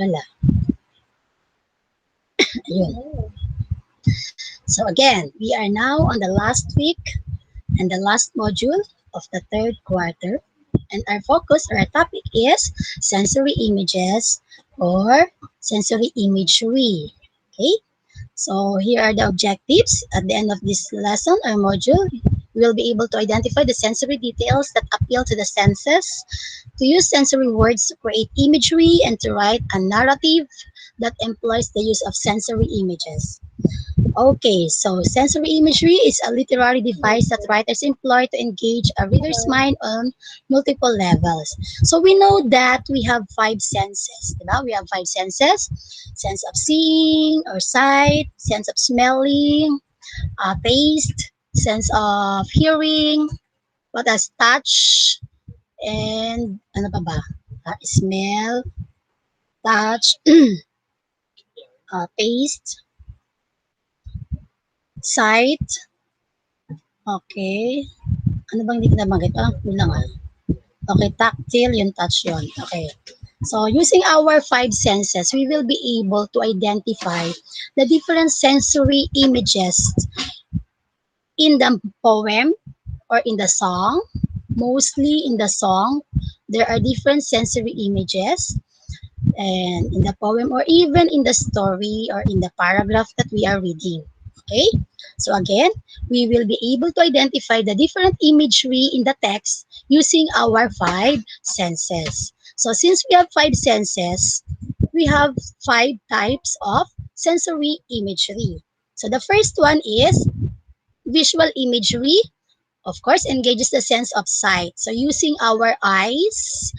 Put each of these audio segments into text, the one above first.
Wala. Ayun. So again, we are now on the last week and the last module of the third quarter. And our focus or our topic is sensory images or sensory imagery. Okay, so here are the objectives. At the end of this lesson or module, we will be able to identify the sensory details that appeal to the senses, to use sensory words to create imagery, and to write a narrative that employs the use of sensory images. Okay, so sensory imagery is a literary device that writers employ to engage a reader's mind on multiple levels. So we know that we have five senses. Diba? We have five senses: sense of seeing or sight, sense of smelling, taste, sense of hearing, what else? Touch, and ano pa ba? Smell, touch, taste, sight. Okay. Ano bang hindi ko nabanggit? Yun lang ah. Okay, tactile, yung touch yun. Okay. So, using our five senses, we will be able to identify the different sensory images in the poem or in the song. Mostly in the song, there are different sensory images, and in the poem or even in the story or in the paragraph that we are reading. Okay? So again, we will be able to identify the different imagery in the text using our five senses. So since we have five senses, we have five types of sensory imagery. So the first one is visual imagery. Of course, engages the sense of sight. So using our eyes,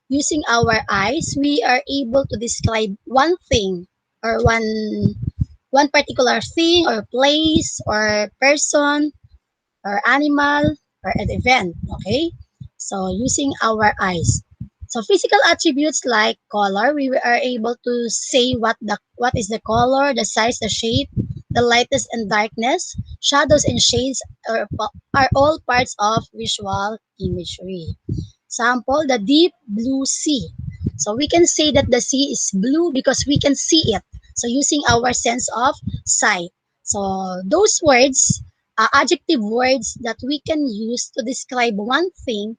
we are able to describe one thing or one particular thing or place or person or animal or an event. Okay, so using our eyes. So physical attributes like color, we are able to say what is the color, the size, the shape, the lightness and darkness, shadows and shades are all parts of visual imagery. Sample, the deep blue sea. So we can say that the sea is blue because we can see it. So using our sense of sight. So those words, adjective words that we can use to describe one thing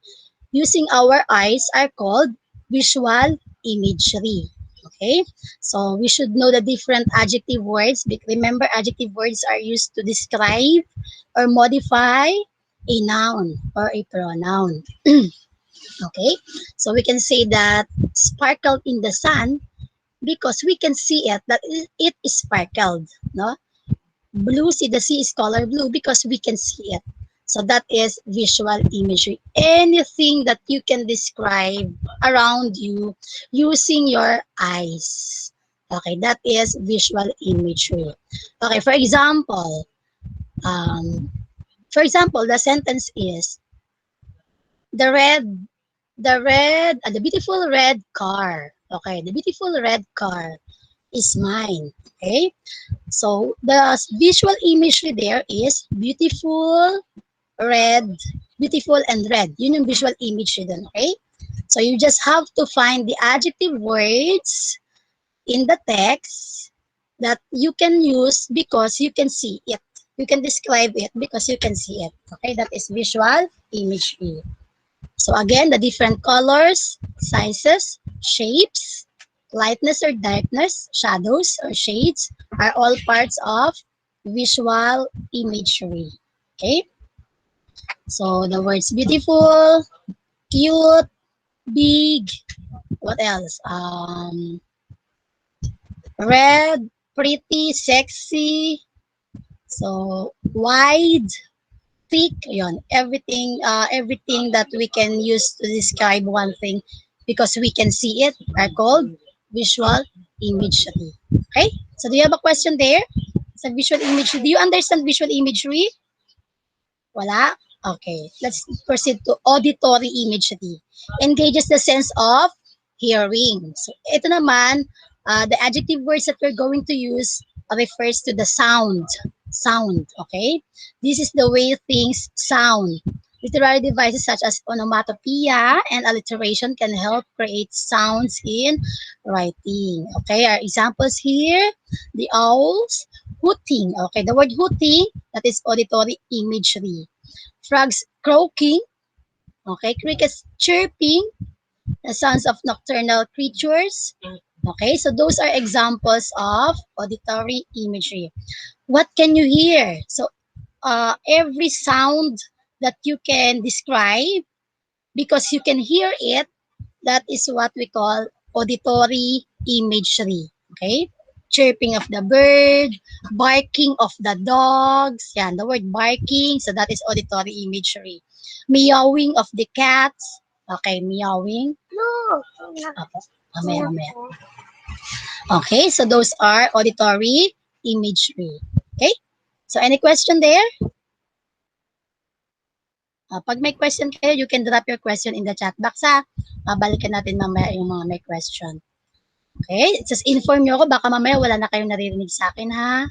using our eyes are called visual imagery. Okay, so we should know the different adjective words. Remember, adjective words are used to describe or modify a noun or a pronoun. Okay, so we can say that sparkled in the sun because we can see it that it is sparkled. No, blue sea, the sea is color blue because we can see it. So that is visual imagery. Anything that you can describe around you using your eyes. Okay, that is visual imagery. Okay, um, for example, the sentence is the red the beautiful red car. Okay, the beautiful red car is mine. Okay, so the visual imagery there is red, beautiful and red. Yun yung visual imagery dun, okay? So you just have to find the adjective words in the text that you can use because you can see it. You can describe it because you can see it. Okay, that is visual imagery. So again, the different colors, sizes, shapes, lightness or darkness, shadows or shades are all parts of visual imagery. Okay? So the words beautiful, cute, big, what else? Red, pretty, sexy, so wide, thick, yon. Everything that we can use to describe one thing because we can see it are called visual imagery. Okay? So do you have a question there? Sa visual imagery, do you understand visual imagery? Wala? Okay. Let's proceed to auditory imagery. Engages the sense of hearing. So ito naman, the adjective words that we're going to use refers to the sound. Sound, okay? This is the way things sound. Literary devices such as onomatopoeia and alliteration can help create sounds in writing. Okay, our examples here, the owls hooting. Okay, the word hooting, that is auditory imagery. Frogs croaking. Okay, crickets chirping, the sounds of nocturnal creatures. Okay, so those are examples of auditory imagery. What can you hear? So every sound that you can describe, because you can hear it, that is what we call auditory imagery. Okay? Chirping of the bird, barking of the dogs. Yan, the word barking. So that is auditory imagery. Meowing of the cats. Okay, meowing. No. Opo, mamaya, mamaya. Okay, so those are auditory imagery. Okay? So any question there? Pag may question kayo, you can drop your question in the chat box ha. Balikan natin mamaya yung mga may question. Okay? Just inform nyo ako, baka mamaya wala na kayong naririnig sa akin ha.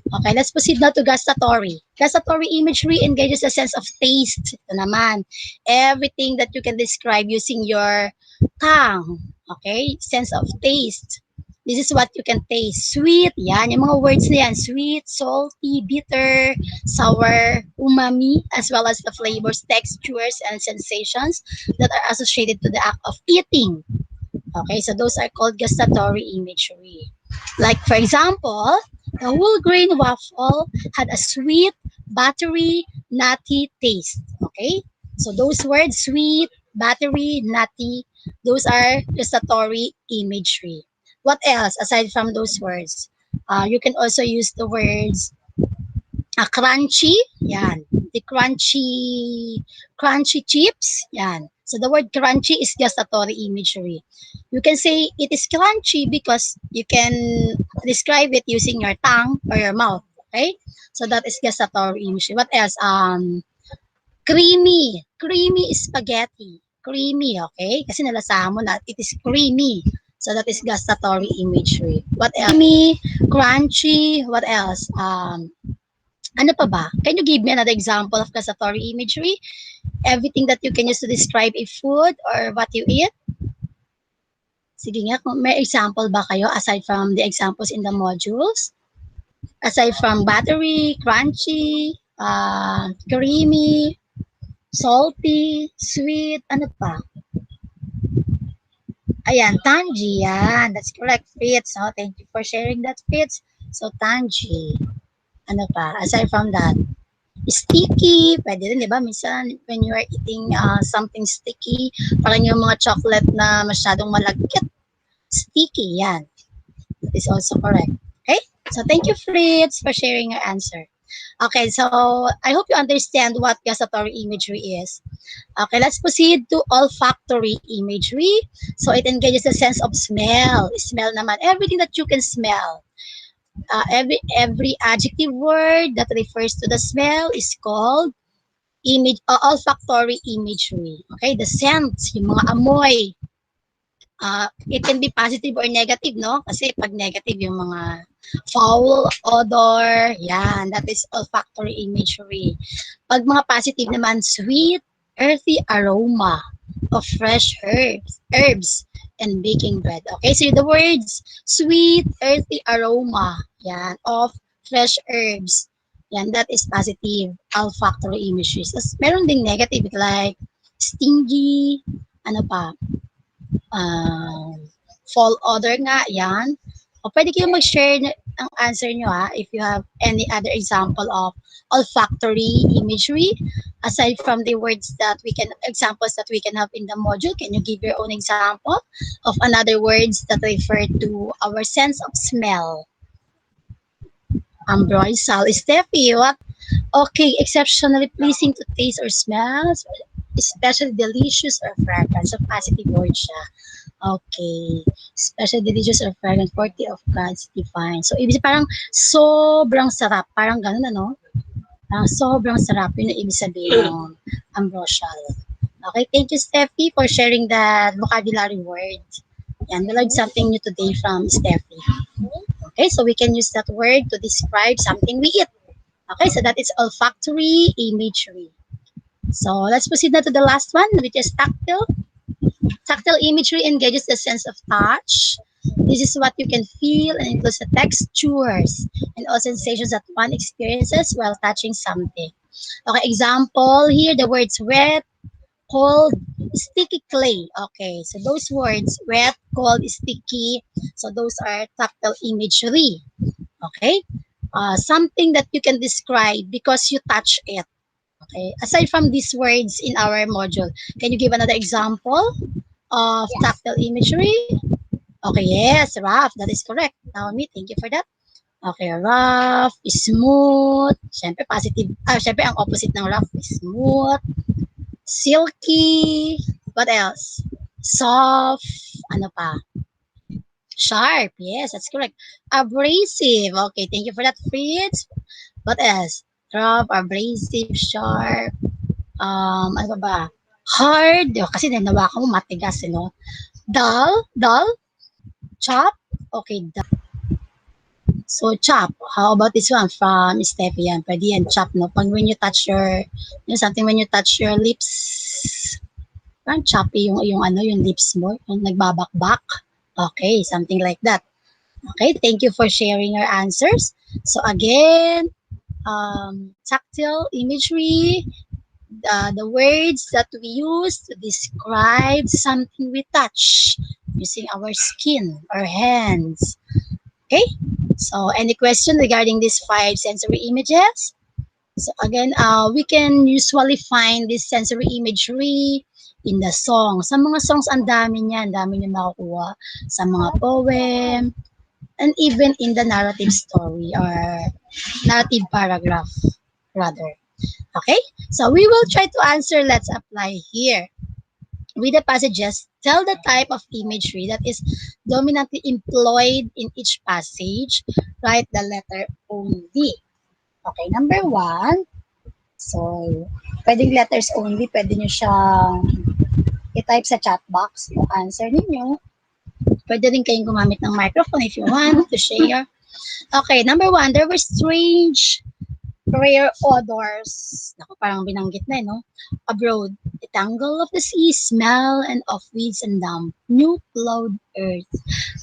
Okay, let's proceed now to gustatory. Gustatory imagery engages a sense of taste. Ito naman. Everything that you can describe using your tongue. Okay? Sense of taste. This is what you can taste. Sweet, yan. Yung mga words na yan. Sweet, salty, bitter, sour, umami, as well as the flavors, textures, and sensations that are associated to the act of eating. Okay, so those are called gustatory imagery. Like, for example, the whole grain waffle had a sweet, buttery, nutty taste. Okay, so those words, sweet, buttery, nutty, those are gustatory imagery. What else aside from those words? You can also use the words crunchy, yan. The crunchy chips, yan. So the word crunchy is gustatory imagery. You can say it is crunchy because you can describe it using your tongue or your mouth, okay? So that is gustatory imagery. What else? Creamy spaghetti. Creamy, okay? Kasi nalasahan mo na it is creamy. So that is gustatory imagery. What else? Creamy, crunchy, what else? Ano pa ba? Can you give me another example of gustatory imagery? Everything that you can use to describe a food or what you eat? Sige nga, kung may example ba kayo aside from the examples in the modules? Aside from buttery, crunchy, creamy, salty, sweet, ano pa? Ayan, tangy, yan. That's correct, Fritz. Oh, thank you for sharing that, Fritz. So, tangy. Ano pa? Aside from that, sticky, pwede rin, di ba? Minsan, when you are eating something sticky, parang yung mga chocolate na masyadong malagkit, sticky, yan. That is also correct. Okay? So, thank you, Fritz, for sharing your answer. Okay, so I hope you understand what gustatory imagery is. Okay, let's proceed to olfactory imagery. So, it engages the sense of smell. Smell naman, everything that you can smell. Every adjective word that refers to the smell is called olfactory imagery. Okay, the scents, yung mga amoy. It can be positive or negative, no? Kasi pag negative, yung mga foul odor, yan, that is olfactory imagery. Pag mga positive naman, sweet, earthy aroma of fresh herbs, and baking bread. Okay, so the words sweet, earthy aroma, yan, of fresh herbs. Yan, that is positive olfactory imagery. So, meron ding negative like stingy, ano pa, fall odor nga, yan. O pwede kayo mag-share ang answer nyo ha, if you have any other example of olfactory imagery aside from the words that we can, examples that we can have in the module. Can you give your own example of another words that refer to our sense of smell? Ambroise, Sal, Steffi, what? Okay, exceptionally pleasing to taste or smell, especially delicious or fragrant. So positive word siya. Okay. Especially delicious or fragrant, forty of God's divine. So, ibig sabihin, parang sobrang sarap. Parang ganun, ano? Parang sobrang sarap. Yun ang ibig sabihin ng ambrosial. Okay, thank you, Steffi, for sharing that vocabulary word. Yan, we learned something new today from Steffi. Okay, so we can use that word to describe something we eat. Okay, so that is olfactory imagery. So let's proceed now to the last one, which is tactile. Tactile imagery engages the sense of touch. This is what you can feel and includes the textures and all sensations that one experiences while touching something. Okay, example here, the words wet, cold, sticky clay. Okay, so those words, wet, cold, sticky, so those are tactile imagery. Okay, something that you can describe because you touch it. Okay, aside from these words in our module, can you give another example of tactile imagery? Okay, yes, rough. That is correct. Naomi, thank you for that. Okay, rough, smooth. Siyempre, positive. Siyempre, ang opposite ng rough is smooth. Silky. What else? Soft. Ano pa? Sharp. Yes, that's correct. Abrasive. Okay, thank you for that, Fritz. What else? Rough, abrasive, sharp. Ano pa ba? Hard. Kasi nanawakan mo matigas, you know. Dull. Chop. Okay, dull. So, chop. How about this one from Steffi? Yan, pwede yan, chop, no? Pag when you touch your, something when you touch your lips, parang choppy yung lips mo, yung nagbabakbak. Okay, something like that. Okay, thank you for sharing your answers. So, again, tactile imagery, the words that we use to describe something we touch using our skin or hands. Okay, so any question regarding these 5 sensory images? So again, we can usually find this sensory imagery in the song. Sa mga songs, ang dami niyan, dami niyo makukuha. Sa mga poem, and even in the narrative story or narrative paragraph, rather. Okay, so we will try to answer. Let's apply here. With the passages, tell the type of imagery that is dominantly employed in each passage. Write the letter only. Okay, number 1. So, pwedeng letters only. Pwede nyo siyang i-type sa chat box yung answer ninyo. Pwede rin kayong gumamit ng microphone if you want to share. Okay, number 1. There were strange rare odors. Naku, parang binanggit na, no? Abroad, the tangle of the sea, smell and of weeds and damp, new plowed earth,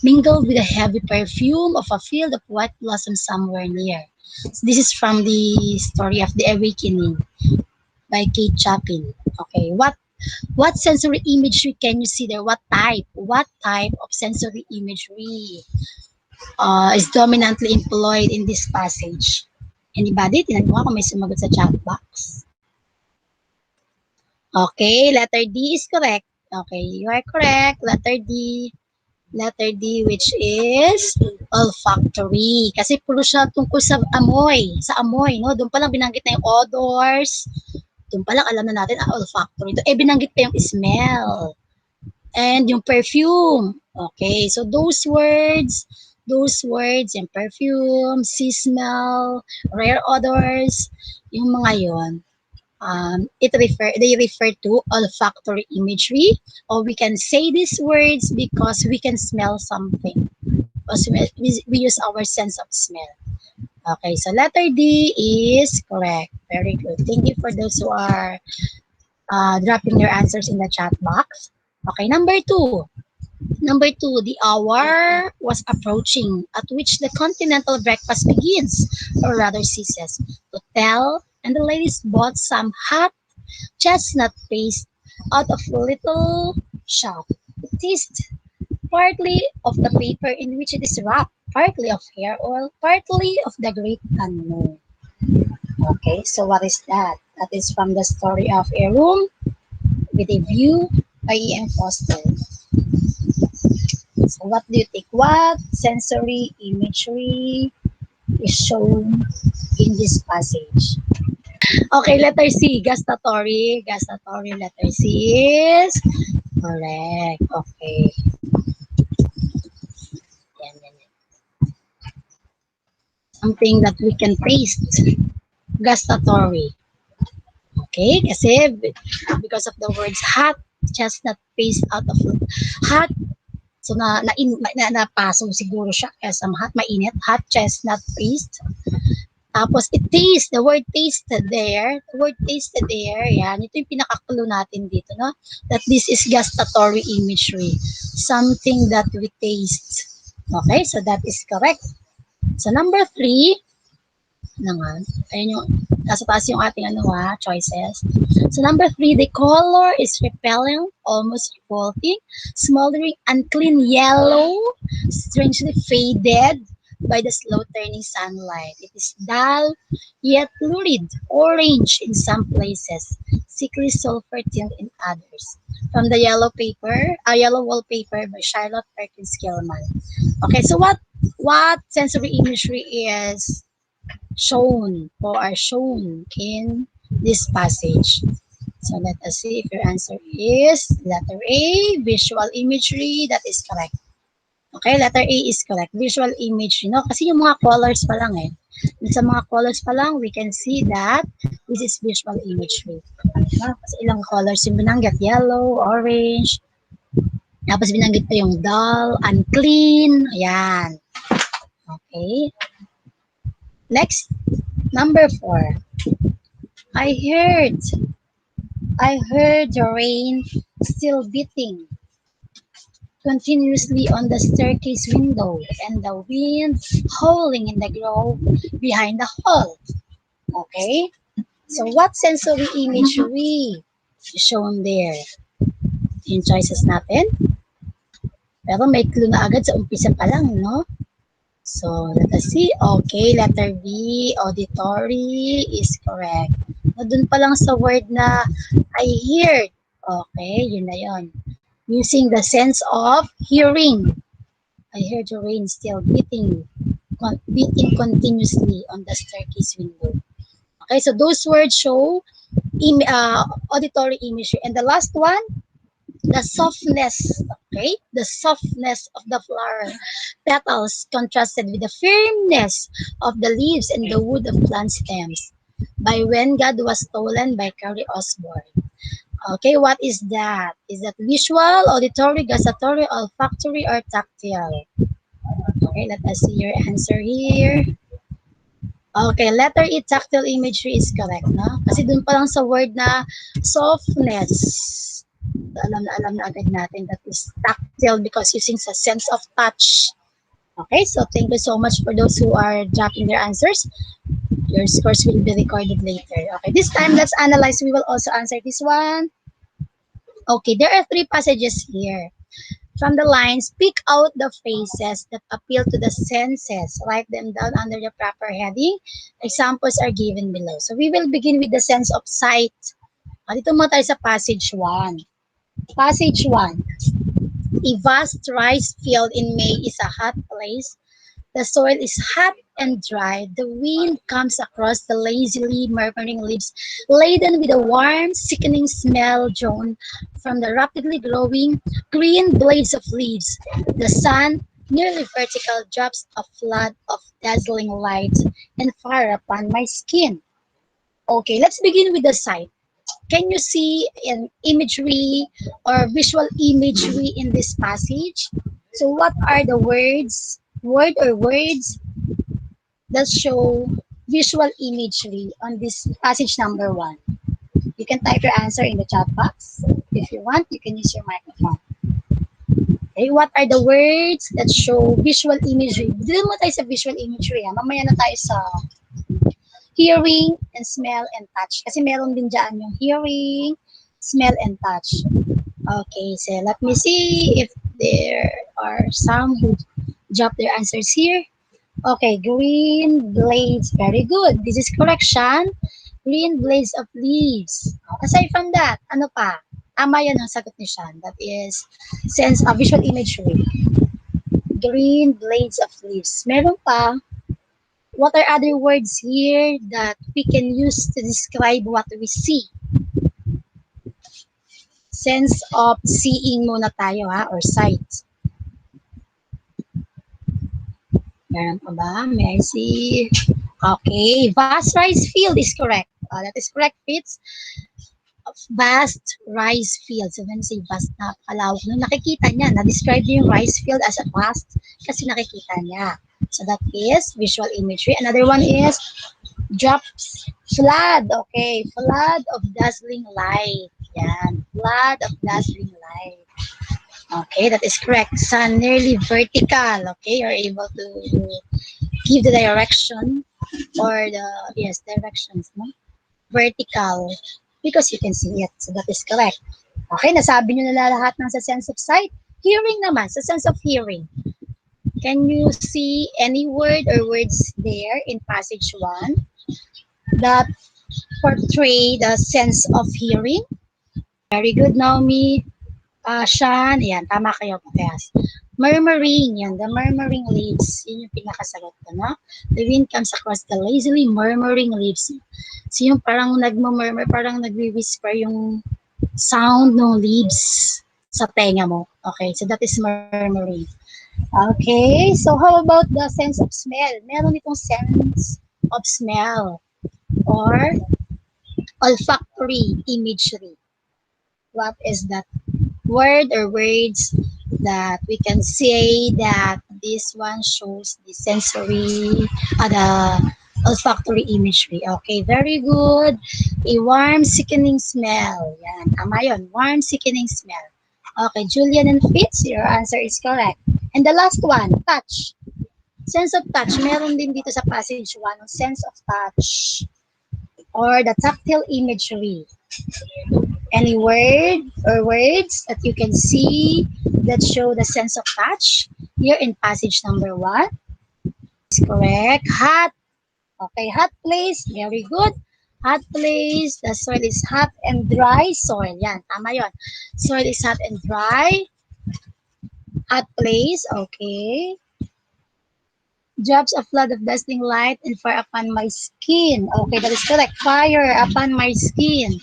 mingled with the heavy perfume of a field of white blossom somewhere near. So this is from the story of the Awakening by Kate Chapin. Okay, what sensory imagery can you see there? What type of sensory imagery is dominantly employed in this passage? Anybody? Tinan mo kung may sumagot sa chat box. Okay, letter D is correct. Okay, you are correct. Letter D. Letter D, which is olfactory. Kasi puro siya tungkol sa amoy. Sa amoy, no? Doon pa lang binanggit na yung odors. Doon pa lang alam na natin, olfactory. Doon, binanggit pa yung smell. And yung perfume. Okay, so those words, yung perfume, smell, rare odors, yung mga yon, they refer to olfactory imagery, or we can say these words because we can smell something. Because we use our sense of smell. Okay, so letter D is correct. Very good. Thank you for those who are dropping their answers in the chat box. Okay, number 2. Number 2, the hour was approaching at which the continental breakfast begins, or rather ceases, to tell, and the ladies bought some hot chestnut paste out of a little shop. It tastes partly of the paper in which it is wrapped, partly of hair oil, partly of the great unknown. Okay, so what is that? That is from the story of A Room with a View by E.M. Foster. So what do you think? What sensory imagery is shown in this passage? Okay, letter C, gustatory. Gustatory, letter C is correct. Okay. Yan. Something that we can taste. Gustatory. Okay, kasi because of the words hot chestnut paste out of hot. So napasok siguro siya kaya some hot, mainit, hot chestnut paste Tapos, it taste, the word tasted there, the word tasted there, yan, ito yung pinaka-clue natin dito, no? That this is gustatory imagery, something that we taste. Okay, so that is correct. So, number 3, na nga, ayun yung, nasa taas yung ating choices. So, number 3, the color is repelling, almost revolting, smoldering, unclean yellow, strangely faded by the slow turning sunlight. It is dull, yet lurid, orange in some places, sickly sulfur tint in others. From the yellow wallpaper by Charlotte Perkins Gilman. Okay, so what sensory imagery is shown or are shown in this passage? So let us see if your answer is letter A, visual imagery. That is correct. Okay, letter A is correct. Visual imagery, no? Kasi yung mga colors pa lang eh. Sa mga colors pa lang, we can see that this is visual imagery. Kasi ilang colors yung binanggit. Yellow, orange. Tapos binanggit pa yung dull, unclean. Ayan. Okay. Next, number 4. I heard the rain still beating continuously on the staircase window and the wind howling in the grove behind the hall. Okay? So what sensory imagery is shown there? Yung choices natin. Pero may clue na agad sa umpisa pa lang, no? So, let us see. Okay, letter B, auditory is correct. No, dun pa lang sa word na I heard. Okay, yun na yun. Using the sense of hearing. I heard the rain still beating continuously on the staircase window. Okay, so those words show auditory imagery. And the last one, the softness, okay? The softness of the flower petals contrasted with the firmness of the leaves and the wood of plant stems. By When God Was Stolen by Carrie Osborne. Okay, what is that? Is that visual, auditory, gustatory, olfactory, or tactile? Okay, let us see your answer here. Okay, letter E, tactile imagery is correct, no? Kasi dun pa lang sa word na softness, alam na agad natin that is tactile because using sa sense of touch. Okay, so thank you so much for those who are dropping their answers. Your scores will be recorded later. Okay, this time let's analyze. We will also answer this one. Okay, there are 3 passages here. From the lines, pick out the phrases that appeal to the senses. Write them down under the proper heading. Examples are given below. So we will begin with the sense of sight. Dito mo tayo sa passage 1. Passage 1. A vast rice field in May is a hot place. The soil is hot and dry. The wind comes across the lazily murmuring leaves, laden with a warm, sickening smell drawn from the rapidly growing green blades of leaves. The sun, nearly vertical, drops a flood of dazzling light and fire upon my skin. Okay, let's begin with the sight. Can you see an imagery or visual imagery in this passage? So what are the words that show visual imagery on this passage number 1? You can type your answer in the chat box. If you want, you can use your microphone. Okay, what are the words that show visual imagery? Dito mo tayo sa visual imagery. Mamaya na tayo sa hearing and smell and touch. Kasi meron din dyan yung hearing, smell, and touch. Okay, so let me see if there are some who drop their answers here. Okay, green blades. Very good. This is correction. Green blades of leaves. Aside from that, ano pa? Tama yan ang sagot ni Sean. That is sense of visual imagery. Green blades of leaves. Meron pa. What are other words here that we can use to describe what we see? Sense of seeing muna tayo or sight. Meron pa ba? May I see? Okay, vast rice field is correct. That is correct, Fitz. Vast rice field. So when say vast, napakalawak. No, nakikita niya. Na-describe niya yung rice field as a vast kasi nakikita niya. So that is visual imagery. Another one is Drops, flood, okay. Flood of dazzling light. Yan. Flood of dazzling light. Okay, that is correct. Sun nearly vertical. Okay, you're able to give the direction or the, yes, directions, no? Vertical. Because you can see it. So that is correct. Okay, nasabi nyo na lahat ng sa sense of sight. Hearing naman, sa sense of hearing. Can you see any word or words there in passage 1 that portray the sense of hearing? Very good, Naomi. Shan, yan, tama kayo, parehas. Murmuring, yan, the murmuring leaves. Yun yung pinakasagot ko, no? The wind comes across the lazily murmuring leaves. So yung parang nagmumurmur, parang nagwi-whisper yung sound ng leaves sa tenga mo. Okay, so that is murmuring. Okay, so how about the sense of smell? Meron itong sense of smell or olfactory imagery. What is that word or words that we can say that this one shows the sensory, the olfactory imagery? Okay, very good. A warm, sickening smell. Yan, tama yun. Warm, sickening smell. Okay, Julian and Fitz, your answer is correct. And the last one, touch. Sense of touch. Meron din dito sa passage 1, sense of touch or the tactile imagery. Any word or words that you can see that show the sense of touch here in passage number 1? Is correct. Hot. Okay, hot place. Very good. Hot place. The soil is hot and dry soil. Yan, tama yon. Soil is hot and dry. Hot place. Okay. Drops a flood of dazzling light and fire upon my skin. Okay, that is correct. Fire upon my skin.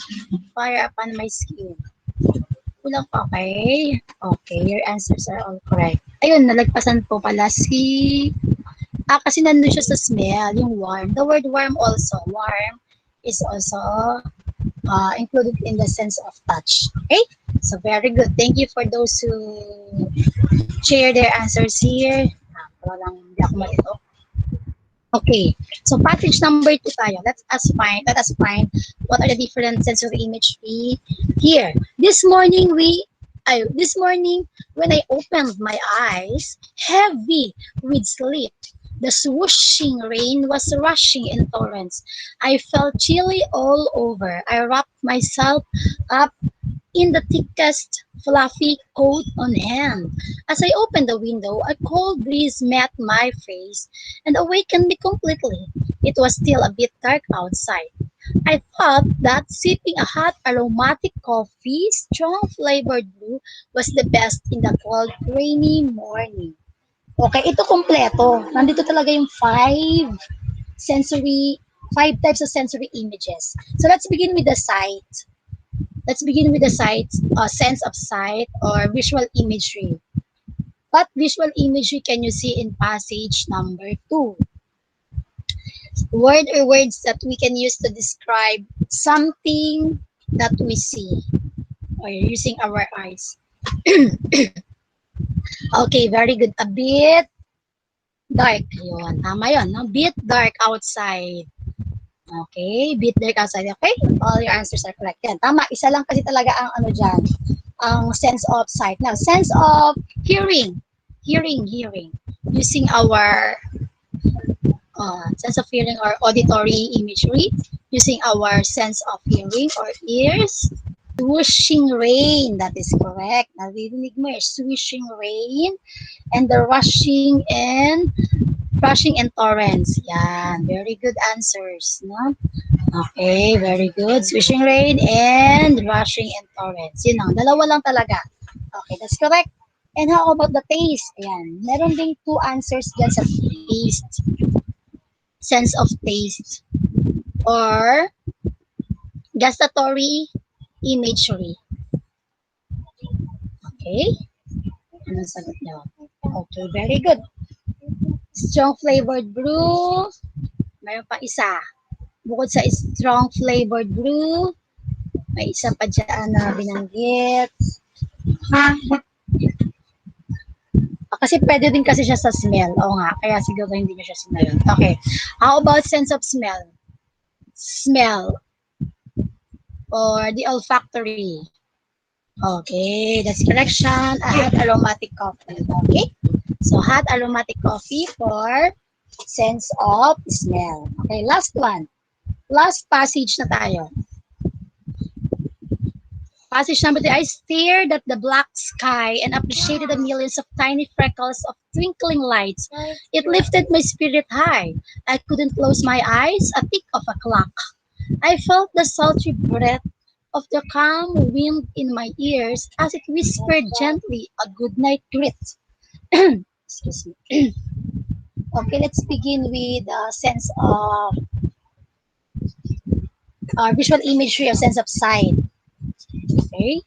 Fire upon my skin. Kulang pa, okay? Okay, your answers are all correct. Ayun, nalagpasan po pala si... kasi nandun siya sa smell, yung warm. The word warm also. Warm is also included in the sense of touch. Okay? So, very good. Thank you for those who share their answers here. Walang hindi ako malito. Okay, so passage number 2 tayo. Let us find what are the different sensory imagery here. This morning when I opened my eyes, heavy with sleep, the swooshing rain was rushing in torrents. I felt chilly all over. I wrapped myself up in the thickest fluffy coat on hand. As I opened the window, a cold breeze met my face and awakened me completely. It was still a bit dark outside. I thought that sipping a hot aromatic coffee, strong flavored brew, was the best in the cold, rainy morning. Okay, ito kompleto. Nandito talaga yung five types of sensory images. So let's begin with the sight. Let's begin with the sight, sense of sight or visual imagery. What visual imagery can you see in passage number 2? Word or words that we can use to describe something that we see or using our eyes. Okay, very good. A bit dark. Yun, tama yun. No? Bit dark outside. Okay, bit dark outside. Okay, all your answers are correct. Yan, tama. Isa lang kasi talaga ang ano dyan, ang sense of sight. Now, sense of hearing. Hearing. Using our sense of hearing or auditory imagery. Using our sense of hearing or ears. Swooshing rain, that is correct. Narinig mo eh, swooshing rain. And the rushing and torrents. Yan, very good answers, no? Okay, very good. Swishing rain and rushing and torrents. Yun lang, dalawa lang talaga. Okay, that's correct. And how about the taste? Ayan, meron ding 2 answers dyan sa taste. Sense of taste. Or gustatory imagery. Okay? Anong sagot nyo? Okay, very good. Strong flavored brew. Mayroon pa isa. Bukod sa strong flavored brew, may isa pa dyan na binanggit. Kasi pwede din kasi siya sa smell. Oo nga, kaya siguro hindi nyo siya sinayon. Okay. How about sense of smell? smell or the olfactory. Okay, that's correction. A hot aromatic coffee. Okay, so hot aromatic coffee for sense of smell. Okay, last one. Last passage na tayo. Passage number 3, I stared at the black sky and appreciated the millions of tiny freckles of twinkling lights. It lifted my spirit high. I couldn't close my eyes, a tick of a clock. I felt the sultry breath of the calm wind in my ears as it whispered gently a good night greet. Excuse me. Okay, let's begin with a sense of visual imagery or sense of sight. Okay,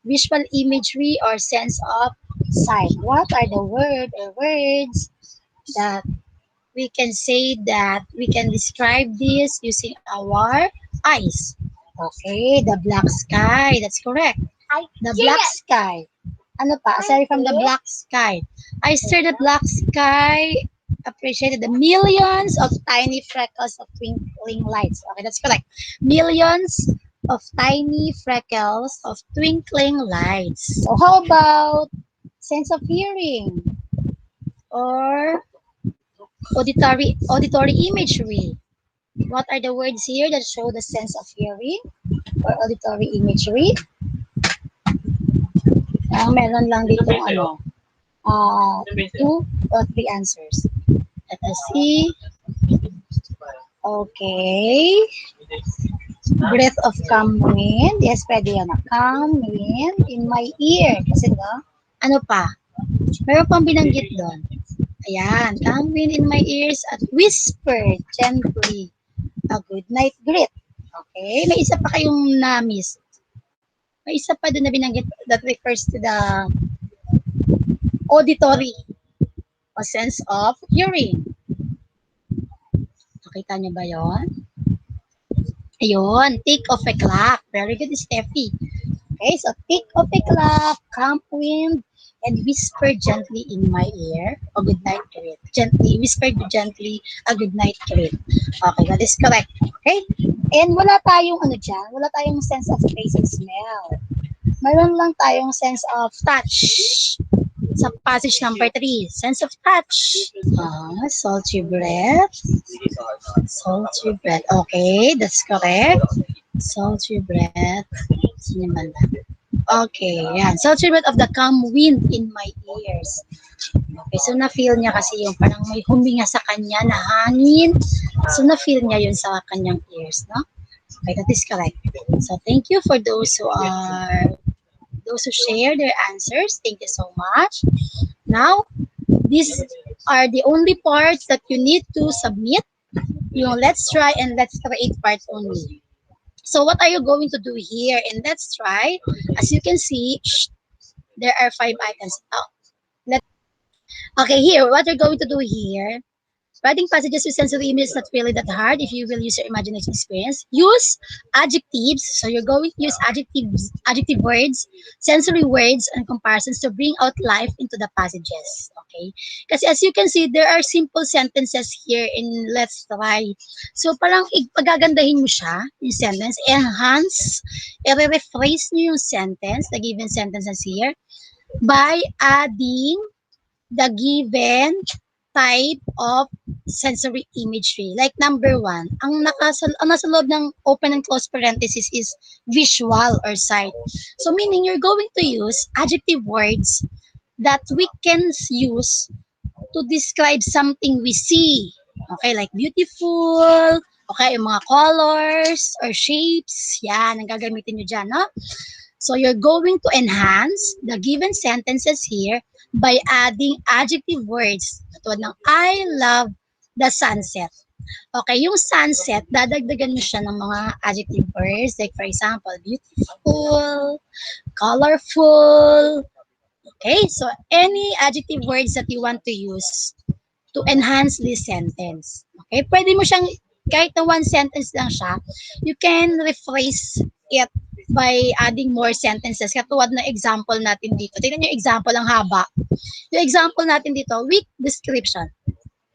visual imagery or sense of sight. What are the words that we can say that we can describe this using our eyes? Okay, the black sky. That's correct. The black sky. Ano pa? Aside from the black sky. I stared at the black sky, appreciated the millions of tiny freckles of twinkling lights. Okay, that's correct. Millions of tiny freckles of twinkling lights. So how about sense of hearing or auditory imagery? What are the words here that show the sense of hearing or auditory imagery? Meron lang dito two or three answers. Let us see. Okay. Breath of calm wind. Yes, pwede yan. Calm wind in my ear. Kasi ano pa? Meron pang binanggit doon. Ayan. Calm wind in my ears at whisper gently a good night greet. Okay. May isa pa kayong na-miss. May isa pa doon na binanggit that refers to the auditory o sense of hearing. Nakita niyo ba yon? Ayun, tick of a clock. Very good, Steffi. Okay, so tick of a clock, calm wind, and whisper gently in my ear, a good night greet. Gently, whispered gently, a good night greet. Okay, that is correct. Okay? And wala tayong dyan, wala tayong sense of taste and smell. Mayroon lang tayong sense of touch. Sa passage number 3, sense of touch. Sultry breath. Sultry breath. Okay, that's correct. Sultry breath. Sino man na? Okay, yan. Sultry breath of the calm wind in my ears. Okay, so na-feel niya kasi yung parang may huminga sa kanya na hangin. So na-feel niya yun sa kanyang ears, no? Okay, that is correct. So thank you for those who share their answers. Thank you so much. Now, these are the only parts that you need to submit. Let's try and let's create part only. So what are you going to do here in Let's Try? As you can see, there are 5 icons. Okay, here, what you're going to do here, writing passages with sensory images is not really that hard if you will use your imagination experience. Use adjectives. So you're going to use adjective words, sensory words, and comparisons to bring out life into the passages. Okay? Because as you can see, there are simple sentences here in Let's Try. So parang pagagandahin mo siya, yung sentence, enhance, i-rephrase nyo yung sentence, the given sentences here, by adding the given type of sensory imagery. Like number 1, ang nasa loob ng open and close parenthesis is visual or sight. So meaning you're going to use adjective words that we can use to describe something we see. Okay, like beautiful, okay, yung mga colors or shapes, yan, ang gagamitin nyo dyan, no? So you're going to enhance the given sentences here by adding adjective words. Katulad ng I love the sunset. Okay, yung sunset, dadagdagan mo siya ng mga adjective words. Like for example, beautiful, colorful. Okay, so any adjective words that you want to use to enhance this sentence. Okay, pwede mo siyang, kahit na one sentence lang siya, you can rephrase it by adding more sentences. Katulad na example natin dito. Tingnan yung example, ang haba. Yung example natin dito, weak description.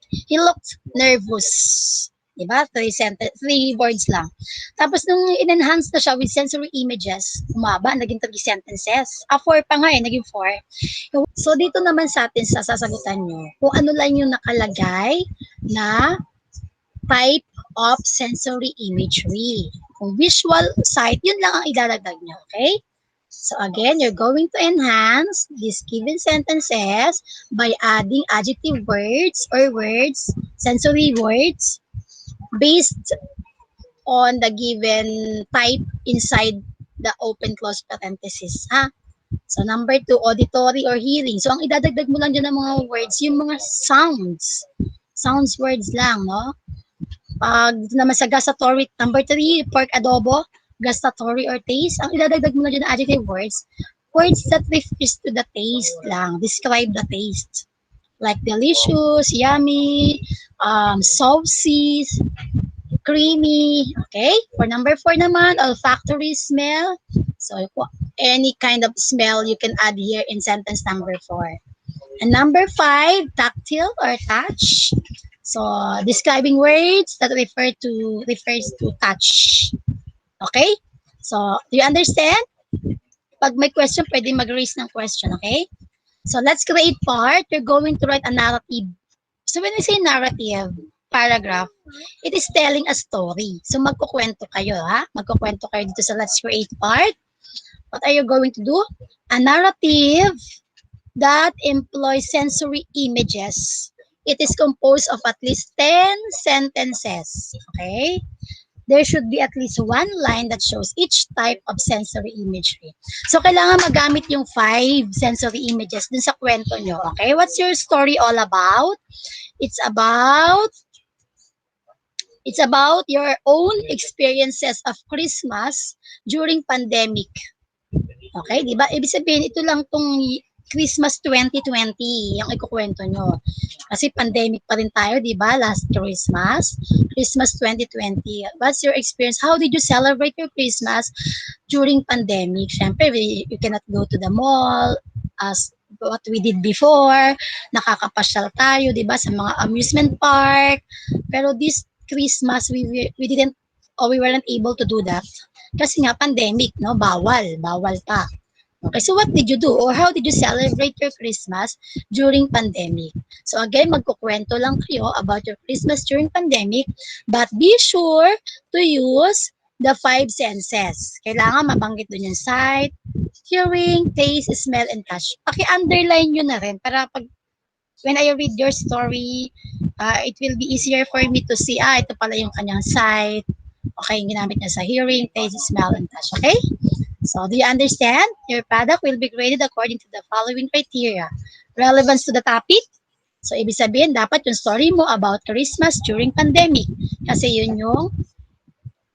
He looked nervous. Diba? Three words lang. Tapos nung in-enhance na siya with sensory images, umaba, naging 3 sentences. 4 pa nga eh, naging 4. So dito naman sa atin sa sasagutan nyo, kung ano lang yung nakalagay na type of sensory imagery. Kung visual sight, yun lang ang idadagdag nyo, okay? So again, you're going to enhance these given sentences by adding adjective words or words, sensory words, based on the given type inside the open-close parenthesis. Ha? So number 2, auditory or hearing. So ang idadagdag mo lang dyan ng mga words, yung mga sounds. Sounds words lang, no? Pag naman sa gustatory, number 3, pork adobo, gustatory or taste. Ang idadagdag mo lang dyan ng adjective words that refers to the taste lang. Describe the taste. Like delicious, yummy, saucy, creamy. Okay? For number 4 naman, olfactory smell. So, any kind of smell you can add here in sentence number 4. And number 5, tactile or touch. So, describing words that refers to touch. Okay? So, do you understand? Pag may question, pwede mag-raise ng question, okay? So, let's create part. You're going to write a narrative. So, when we say narrative, paragraph, it is telling a story. So, magkukwento kayo, ha? Magkukwento kayo dito sa let's create part. What are you going to do? A narrative that employs sensory images. It is composed of at least 10 sentences. Okay? There should be at least one line that shows each type of sensory imagery. So, kailangan magamit yung 5 sensory images dun sa kwento nyo. Okay? What's your story all about? It's about your own experiences of Christmas during pandemic. Okay, di ba? Ibig sabihin, ito lang tong Christmas 2020, yung ikukwento nyo. Kasi pandemic pa rin tayo, di ba? Last Christmas, Christmas 2020. What's your experience? How did you celebrate your Christmas during pandemic? Siyempre, you cannot go to the mall as what we did before. Nakakapasyal tayo, di ba? Sa mga amusement park. Pero this Christmas, we didn't, or we weren't able to do that. Kasi nga, pandemic, no? Bawal pa. Okay, so what did you do? Or how did you celebrate your Christmas during pandemic? So again, magkukwento lang kayo about your Christmas during pandemic, but be sure to use the 5 senses. Kailangan mabanggit dun yung sight, hearing, taste, smell, and touch. Paki-underline nyo na rin para pag when I read your story, it will be easier for me to see, ito pala yung kanyang sight. Okay, ginamit niya sa hearing, taste, smell, and touch. Okay? So, do you understand? Your product will be graded according to the following criteria. Relevance to the topic. So, ibig sabihin, dapat yung story mo about Christmas during pandemic. Kasi yun yung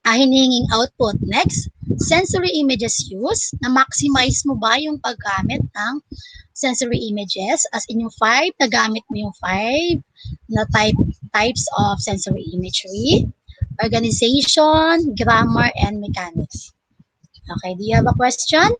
hinihinging output. Next, sensory images use. Na-maximize mo ba yung paggamit ng sensory images? As in yung 5, nagamit mo yung 5 na types of sensory imagery. Organization, grammar, and mechanics. Okay, do you have a question?